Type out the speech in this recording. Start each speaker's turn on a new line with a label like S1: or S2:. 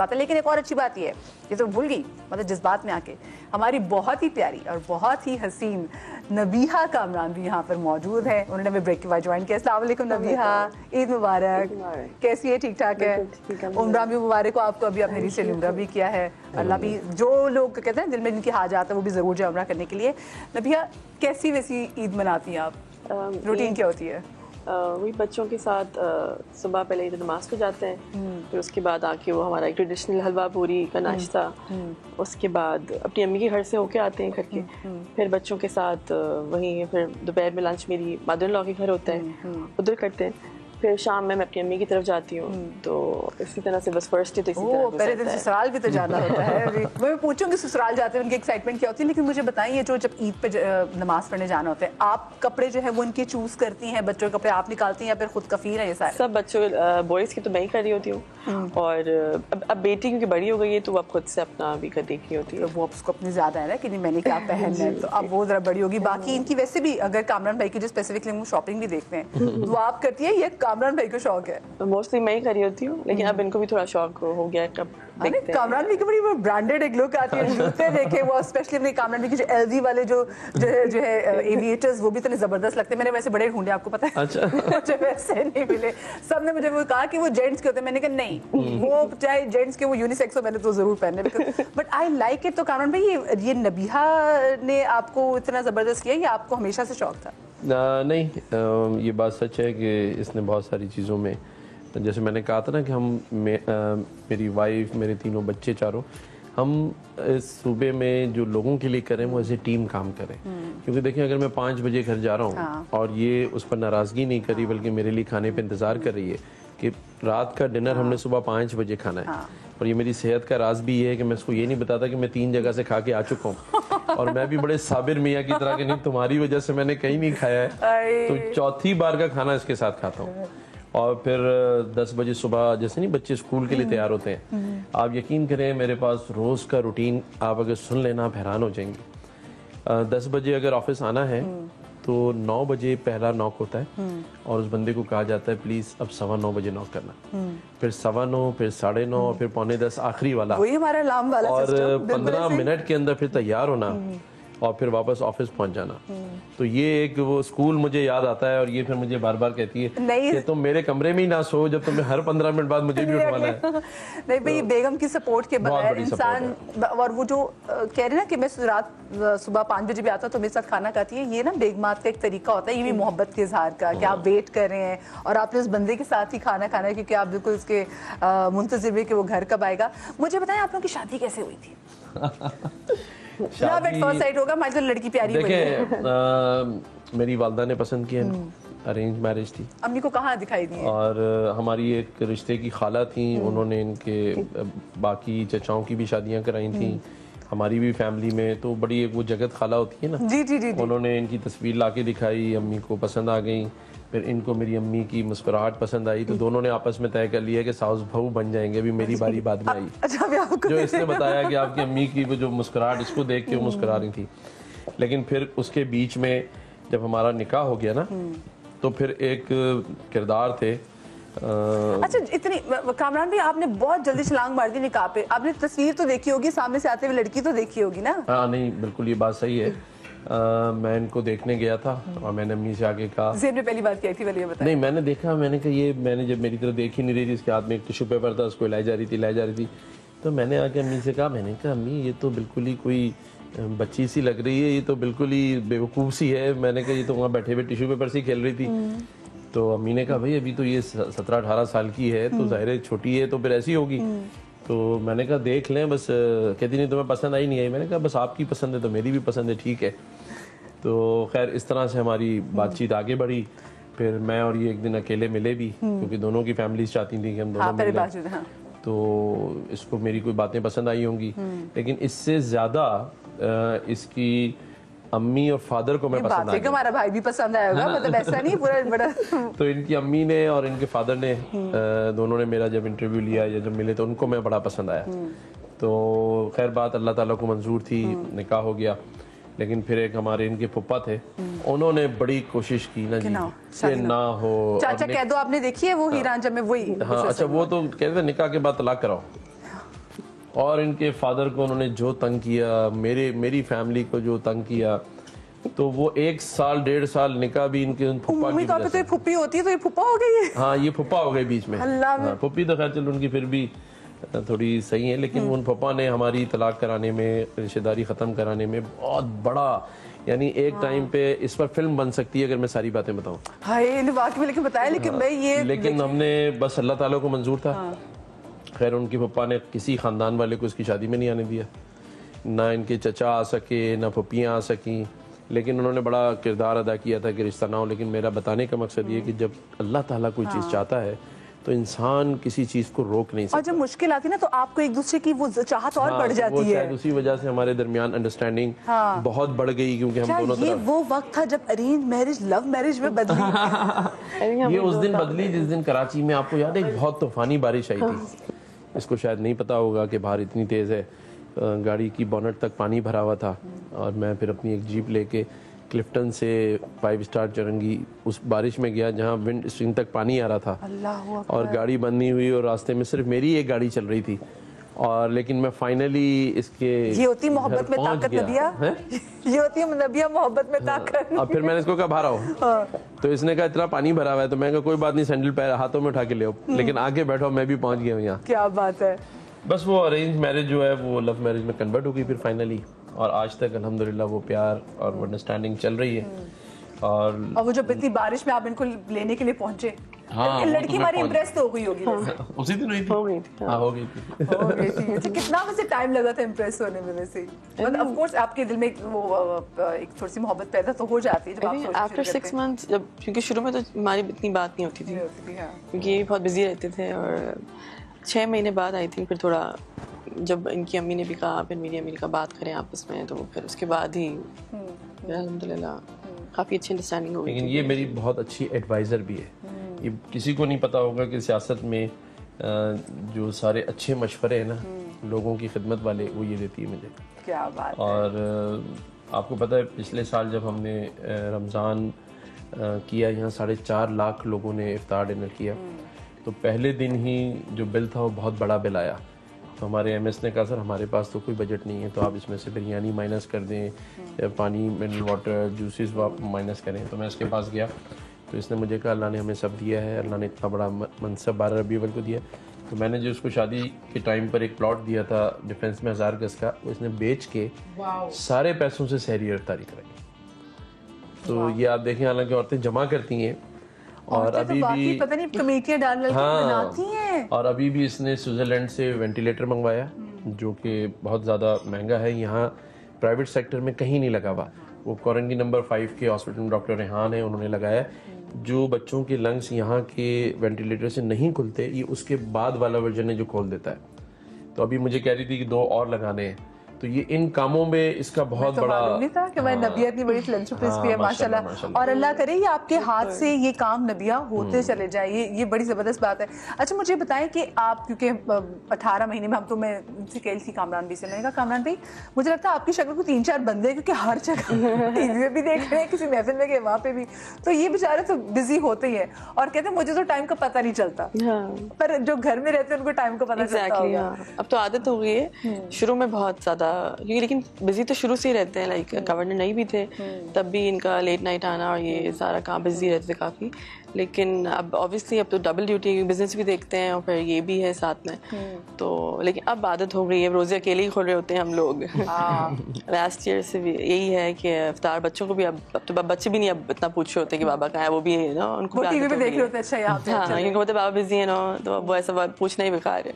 S1: بات ہے. لیکن ایک اور اچھی بات یہ ہے, یہ تو بھول گئی مطلب جذبات میں آ کے, ہماری بہت ہی پیاری اور بہت ہی حسین نبیہہ کامران بھی یہاں پر موجود ہیں. انہوں نے ہمیں بریک کے بعد جوائن کیا. السلام علیکم نبیہہ, عید مبارک. کیسی ہے؟ ٹھیک ٹھاک ہے. عمرہ بھی مبارک ہو آپ کو. ابھی آپ نے ریسنٹلی عمرہ بھی کیا ہے. اللہ بھی جو لوگ کہتے ہیں دل میں جن کی حاجات ہے وہ بھی ضرور جائے عمرہ کرنے کے لیے. نبیہہ کیسی ویسی عید مناتی ہیں آپ؟ روٹین کیا ہوتی ہے؟
S2: وہی بچوں کے ساتھ صبح پہلے عید نماز پہ جاتے ہیں, پھر اس کے بعد آ کے وہ ہمارا ایک ٹریڈیشنل حلوہ پوری کا ناشتہ, اس کے بعد اپنی امی کے گھر سے ہو کے آتے ہیں کر کے, پھر بچوں کے ساتھ وہیں پھر دوپہر میں لنچ میری مدر ان لا کے گھر ہوتا ہے, ادھر کرتے ہیں. پھر شام میں اپنی امی کی طرف جاتی ہوں. تو اسی طرح سے بس فرسٹ ڈے تو اسی طرح
S1: پہلے دن سسرال بھی تو جانا ہوتا ہے. میں پوچھوں گی سسرال جاتے ہیں ان کی ایکسائٹمنٹ کیا ہوتی ہے, لیکن مجھے بتائیں یہ جو جب عید پہ نماز پڑھنے جانا ہوتا ہے, آپ کپڑے جو ہے وہ ان کے چوز کرتی ہیں, بچوں کے کپڑے آپ نکالتی ہیں یا پھر خود کفیل ہیں یہ سارے؟
S2: سب بچوں بوائز کی تو میں ہی کر رہی ہوتی ہوں, اور اب بیٹی کیونکہ بڑی ہو گئی ہے تو وہ اب خود سے اپنا بھی کر دیکھ رہی ہوتی ہے.
S1: وہ اس کو اپنی زیادہ ہے نا کہ نہیں میں نے کیا پہننا ہے, تو اب وہ ذرا بڑی ہوگی. باقی ان کی ویسے بھی اگر کامران بھائی کی جو اسپیسیفکلی شاپنگ بھی دیکھتے ہیں وہ آپ کرتی ہیں, یہ کامران بھائی کو شوق ہے؟
S2: موسٹلی میں ہی کری ہوتی ہوں, لیکن اب ان کو بھی تھوڑا شوق ہو گیا ہے.
S1: کامران بھی کی بڑی برانڈیڈ ایک لک آتی ہے, جوتے دیکھے وہ اسپیشلی اپنے کامران بھی کی جو ایل جی والے جو ہے ایویٹرز, وہ بھی اتنے زبردست لگتے ہیں. میں نے ویسے بڑے ڈھونڈے, آپ کو پتا ہے مجھے ویسے نہیں ملے. سب نے مجھے وہ کہا کہ وہ جینٹس کے ہوتے ہیں, میں نے کہا نہیں وہ چاہے جینٹس کے وہ یونیسیکس ہو, میں نے تو ضرور پہنے, بٹ آئی لائک اٹ. تو کامران بھائی یہ نبیہہ نے آپ کو اتنا زبردست کیا یا آپ کو ہمیشہ سے شوق تھا؟
S3: نہیں, یہ بات سچ ہے کہ اس نے بہت ساری چیزوں میں, جیسے میں نے کہا تھا نا کہ ہم میری وائف, میرے تینوں بچے چاروں, ہم اس صوبے میں جو لوگوں کے لیے کریں وہ ایسے ٹیم کام کریں. کیونکہ دیکھیں اگر میں 5 بجے گھر جا رہا ہوں اور یہ اس پر ناراضگی نہیں کری بلکہ میرے لیے کھانے پہ انتظار کر رہی ہے کہ رات کا ڈنر ہم نے صبح 5 بجے کھانا ہے, اور یہ میری صحت کا راز بھی یہ ہے کہ میں اس کو یہ نہیں بتاتا کہ میں 3 جگہ سے کھا کے آ چکا ہوں, اور میں بھی بڑے صابر میاں کی طرح کہ نہیں تمہاری وجہ سے میں نے کہیں نہیں کھایا ہے, تو چوتھی بار کا کھانا اس کے ساتھ کھاتا ہوں. اور پھر 10 بجے صبح جیسے نہیں بچے اسکول کے لیے تیار ہوتے ہیں, آپ یقین کریں میرے پاس روز کا روٹین آپ اگر سن لینا آپ حیران ہو جائیں گے. 10 بجے اگر آفس آنا ہے تو 9 بجے پہلا ناک ہوتا ہے, اور اس بندے کو کہا جاتا ہے پلیز اب 9:15 بجے ناک کرنا, پھر 9:15, پھر 9:30, اور پھر 9:45 آخری والا,
S1: وہی ہمارا الارم والا
S3: اور 15 منٹ کے اندر پھر تیار ہونا اور پھر واپس آفس پہنچ جانا. تو یہ ایک وہ اسکول مجھے یاد آتا ہے, اور یہ پھر مجھے بار بار کہتی ہے کہ تم میرے کمرے میں ہی نہ سو جب تمہیں ہر 15 منٹ بعد مجھے بھی اٹھوانا ہے.
S1: نہیں بھائی, بیگم کی سپورٹ کے بغیر انسان, اور وہ جو کہہ رہے نا کہ میں رات صبح 5 بجے بھی آتا تو میرے ساتھ کھانا کھاتی ہے, یہ نا بیگمات کا ایک طریقہ ہوتا ہے, یہ بھی محبت کے اظہار کا کہ آپ ویٹ کر رہے ہیں اور آپ نے اس بندے کے ساتھ ہی کھانا کھانا ہے کیونکہ آپ بالکل اس کے منتظر ہوئے کہ وہ گھر کب آئے گا. مجھے بتائیں آپ لوگوں کی شادی کیسے ہوئی تھی؟ لڑکی پیاری ہوئی ہے.
S3: میری والدہ نے پسند کیا, ارینج میرج تھی.
S1: امی کو کہاں دکھائی دی؟ اور
S3: ہماری ایک رشتے کی خالہ تھیں, انہوں نے ان کے باقی چچاؤں کی بھی شادیاں کرائی تھیں, ہماری بھی فیملی میں. تو بڑی ایک وہ جگت خالہ ہوتی ہے نا,
S1: جی جی جی,
S3: انہوں نے ان کی تصویر لا کے دکھائی, امی کو پسند آ گئی. پھر ان کو میری امی کی مسکراہٹ پسند آئی, تو دونوں نے آپس میں طے کر لیا کہ ساس بہو بن جائیں گے. ابھی میری باری بعد میں آئی, جو اس نے بتایا کہ آپ کی امی کی وہ جو مسکراہٹ, اس کو دیکھ کے وہ مسکرا رہی تھی. لیکن پھر اس کے بیچ میں جب ہمارا نکاح ہو گیا نا, تو پھر ایک کردار تھے.
S1: اچھا اتنی کامران بھی آپ نے بہت جلدی چھلانگ مار دی نکاح پہ. آپ نے تصویر تو دیکھی ہوگی, سامنے سے آتے ہوئے لڑکی تو دیکھی ہوگی نا؟
S3: ہاں نہیں بالکل, یہ بات صحیح ہے. میں ان کو دیکھنے گیا تھا اور میں نے امی سے آگے کہا,
S1: زیب نے پہلی بات کیا تھی یہ بتائیں.
S3: نہیں میں نے دیکھا, میں نے کہا یہ, میں نے جب میری طرف دیکھ ہی نہیں رہی تھی, اس کے ہاتھ میں ایک ٹیشو پیپر تھا, اس کو لائے جا رہی تھی, تو میں نے آ کے امی سے کہا, میں نے کہا امی یہ تو بالکل ہی کوئی بچی سی لگ رہی ہے, یہ تو بالکل ہی بیوقوف سی ہے. میں نے کہا یہ تو وہاں بیٹھے ہوئے ٹیشو پیپر سے کھیل رہی تھی. تو امی نے کہا بھائی ابھی تو یہ 17-18 سال کی ہے, تو ظاہر چھوٹی ہے تو پھر ایسی ہوگی. تو میں نے کہا دیکھ لیں بس. کہتی نہیں تمہیں پسند آئی نہیں آئی. میں نے کہا بس آپ کی پسند ہے تو میری بھی پسند ہے, ٹھیک ہے. تو خیر اس طرح سے ہماری بات چیت آگے بڑھی. پھر میں اور یہ ایک دن اکیلے ملے بھی, کیونکہ دونوں کی فیملیز چاہتی تھیں کہ ہم دونوں ملیں. تو اس کو میری کوئی باتیں پسند آئی ہوں گی, لیکن اس سے زیادہ اس کی امی اور فادر کو میں پسند آئی.
S1: ہمارا بھائی بھی پسند آیا ہوگا, مطلب ایسا نہیں پورا بڑا.
S3: تو ان کی امی نے اور ان کے فادر نے دونوں نے میرا جب انٹرویو لیا یا جب ملے تو ان کو میں بڑا پسند آیا. تو خیر بات اللہ تعالیٰ کو منظور تھی, نکاح ہو گیا. لیکن پھر ایک ہمارے ان کے پھپھا تھے, انہوں نے بڑی کوشش کی نا جی کہ نہ ہو.
S1: چاچا کہہ دو, آپ نے دیکھی ہے وہ ہیران جب میں وہی.
S3: ہاں اچھا, وہ تو کہتے ہیں نکاح کے بعد طلاق کراؤ. اور ان کے فادر کو انہوں نے جو تنگ کیا, میری فیملی کو جو تنگ کیا, تو وہ 1 سال 1.5 سال نکاح بھی ان کے پھپھا کی وجہ سے.
S1: تو یہ پھپھی ہوتی ہے تو یہ پھپھا ہو گئی ہے.
S3: ہاں یہ پھپھا ہو گئی بیچ میں.
S1: اللہ
S3: پھپھی تو خیر چلو ان کی پھر بھی تھوڑی صحیح ہے, لیکن ان پھپھا نے ہماری طلاق کرانے میں, رشتہ داری ختم کرانے میں بہت بڑا, یعنی ایک ٹائم پہ اس پر فلم بن سکتی ہے اگر میں ساری باتیں بتاؤں.
S1: ہائے واقعی میں لیکن بتایا, لیکن میں یہ
S3: لیکن ہم نے بس اللہ تعالیٰ کو منظور تھا. خیر ان کے پپا نے کسی خاندان والے کو اس کی شادی میں نہیں آنے دیا, نہ ان کے چچا آ سکے نہ پھپھیاں آ سکیں, لیکن انہوں نے بڑا کردار ادا کیا تھا کہ رشتہ نہ ہو. لیکن میرا بتانے کا مقصد یہ کہ جب اللہ تعالیٰ کوئی چیز چاہتا ہے تو انسان کسی چیز کو روک نہیں سکتا.
S1: اور جب مشکل آتی ہے نا تو آپ کو ایک دوسرے کی وہ چاہت اور بڑھ جاتی ہے.
S3: شاید اسی وجہ سے ہمارے درمیان انڈرسٹینڈنگ بہت بڑھ گئی, کیونکہ ہم دونوں
S1: یہ وہ وقت تھا جب ارینج میرج لو میرج میں بدلی.
S3: یہ اس دن بدلی جس دن کراچی میں, آپ کو یاد ہے ایک بہت طوفانی بارش آئی تھی. اس کو شاید نہیں پتا ہوگا کہ باہر اتنی تیز ہے, گاڑی کی بونٹ تک پانی بھرا ہوا تھا, اور میں پھر اپنی ایک جیپ لے کے کلفٹن سے 5 اسٹار چرنگی اس بارش میں گیا جہاں ونڈ اسٹرنگ تک پانی آ رہا تھا, اور گاڑی بند نہیں ہوئی, اور راستے میں صرف میری ایک گاڑی چل رہی تھی. اور لیکن میں فائنلی اس کے
S1: یہ ہوتی محبت میں طاقت نبیہ, یہ ہوتی ہے نبیہ محبت میں طاقت.
S3: اب پھر میں نے اس کو کہا باہر آؤ, تو اس نے کہا اتنا پانی بھرا ہوا ہے, تو میں کہا کوئی بات نہیں, سینڈل پیر ہاتھوں میں اٹھا کے لے آؤ, لیکن آ کے بیٹھو, میں بھی پہنچ گیا ہوں یہاں.
S1: کیا بات ہے.
S3: بس وہ ارینج میرج جو ہے وہ لو میرج میں کنورٹ ہو گئی پھر فائنلی, اور آج تک الحمدللہ وہ پیار اور وہ انڈرسٹینڈنگ چل رہی ہے. اور
S1: وہ جو اتنی بارش میں آپ ان کو لینے کے لیے پہنچے, لڑکی ہماری امپریس تو ہو گئی ہوگی.
S3: اسی دن ہوئی تھی. ہاں ہو گئی تھی.
S1: کتنا ویسے ٹائم لگا تھا امپریس ہونے میں ویسے؟ آف کورس آپ کے دل میں ایک تھوڑی سی محبت پیدا تو ہو جاتی ہے جب
S2: آفٹر 6 months, جب کیونکہ شروع میں تو ہماری اتنی بات نہیں ہوتی تھی کیونکہ یہ بہت بزی رہتے تھے, اور 6 مہینے بعد آئی تھی. پھر تھوڑا جب ان کی امی نے بھی کہا, پھر میری امی نے کہا بات کریں آپس میں, تو پھر اس کے بعد ہی الحمدللہ کافی اچھی انڈرسٹینڈنگ ہوئی.
S3: لیکن یہ میری بہت اچھی ایڈوائزر بھی ہے. یہ کسی کو نہیں پتا ہوگا کہ سیاست میں جو سارے اچھے مشورے ہیں نا لوگوں کی خدمت والے, وہ یہ دیتی ہے مجھے.
S1: کیا بات.
S3: اور آپ کو پتہ ہے پچھلے سال جب ہم نے رمضان کیا, یہاں 4.5 لاکھ لوگوں نے افطار ڈنر کیا, تو پہلے دن ہی جو بل تھا وہ بہت بڑا بل آیا. تو ہمارے ایم ایس نے کہا سر ہمارے پاس تو کوئی بجٹ نہیں ہے, تو آپ اس میں سے بریانی مائنس کر دیں, پانی منرل واٹر جوسز مائنس کریں. تو میں اس کے پاس گیا, تو اس نے مجھے کہا اللہ نے ہمیں سب دیا ہے, اللہ نے اتنا بڑا منصب 12 ربیع الاول کو دیا. تو میں نے جو اس کو شادی کے ٹائم پر ایک پلاٹ دیا تھا ڈیفینس میں 1000 گز کا, وہ اس نے بیچ کے سارے پیسوں سے سحری اور افطاری کرائی. تو یہ آپ دیکھیں, حالانکہ عورتیں جمع کرتی ہیں, اور ابھی بھی
S1: پتہ نہیں کمیٹیاں ڈال ڈال کے بناتی ہیں.
S3: اور ابھی بھی اس نے سوئٹزرلینڈ سے وینٹیلیٹر منگوایا جو کہ بہت زیادہ مہنگا ہے, یہاں پرائیویٹ سیکٹر میں کہیں نہیں لگا ہوا. وہ کوارنٹی نمبر 5 کے ہاسپٹل میں ڈاکٹر ریحان ہیں, انہوں نے لگایا. جو بچوں کے لنگس یہاں کے وینٹیلیٹر سے نہیں کھلتے, یہ اس کے بعد والا ورژن ہے جو کھول دیتا ہے. تو ابھی مجھے کہہ رہی تھی کہ 2 اور لگانے ہیں. تو یہ ان کاموں میں اس کا بہت بڑا
S1: نہیں تھا کہ میں نبیہ اتنی بڑی فلنتھروپسٹ بھی ہے ماشاءاللہ, اور اللہ کرے یہ آپ کے ہاتھ سے یہ کام نبیہ ہوتے چلے جائے, یہ بڑی زبردست بات ہے. اچھا مجھے بتائیں کہ آپ کیونکہ 18 مہینے میں ہم تو میں سے کہی تھی کامران بھائی سے, میں نے کہا کامران بھائی مجھے لگتا ہے آپ کی شکل کو 3-4 بندے ہیں, کیونکہ ہر جگہ ٹی وی میں بھی دیکھ رہے ہیں, کسی محفل میں گئے وہاں پہ بھی, تو یہ بیچارے تو بزی ہوتے ہی ہیں, اور کہتے ہیں مجھے تو ٹائم کا پتہ نہیں چلتا, پر جو گھر میں رہتے ہیں ان کو ٹائم کا پتہ چلتا ہوگا.
S2: اب تو عادت ہو گئی ہے, شروع میں بہت زیادہ, لیکن بزی تو شروع سے ہی رہتے ہیں. لائک گورنر نہیں بھی تھے تب بھی ان کا لیٹ نائٹ آنا اور یہ سارا کام بزی رہتے تھے کافی. لیکن اب آبویسلی اب تو ڈبل ڈیوٹی, بزنس بھی دیکھتے ہیں اور پھر یہ بھی ہے ساتھ میں, تو لیکن اب عادت ہو گئی ہے. روزے اکیلے ہی کھول رہے ہوتے ہیں ہم لوگ. لاسٹ ایئر سے بھی یہی ہے کہ افطار بچوں کو بھی, اب تو بچے بھی نہیں اب اتنا پوچھ رہے ہوتے کہ بابا کہاں ہے, وہ بھی ان کو
S1: ٹی وی پہ دیکھ رہے ہوتے ہیں. اچھا
S2: ہاں, کیونکہ بابا بزی ہے نا, تو اب وہ ایسا پوچھنا ہی بیکار ہے.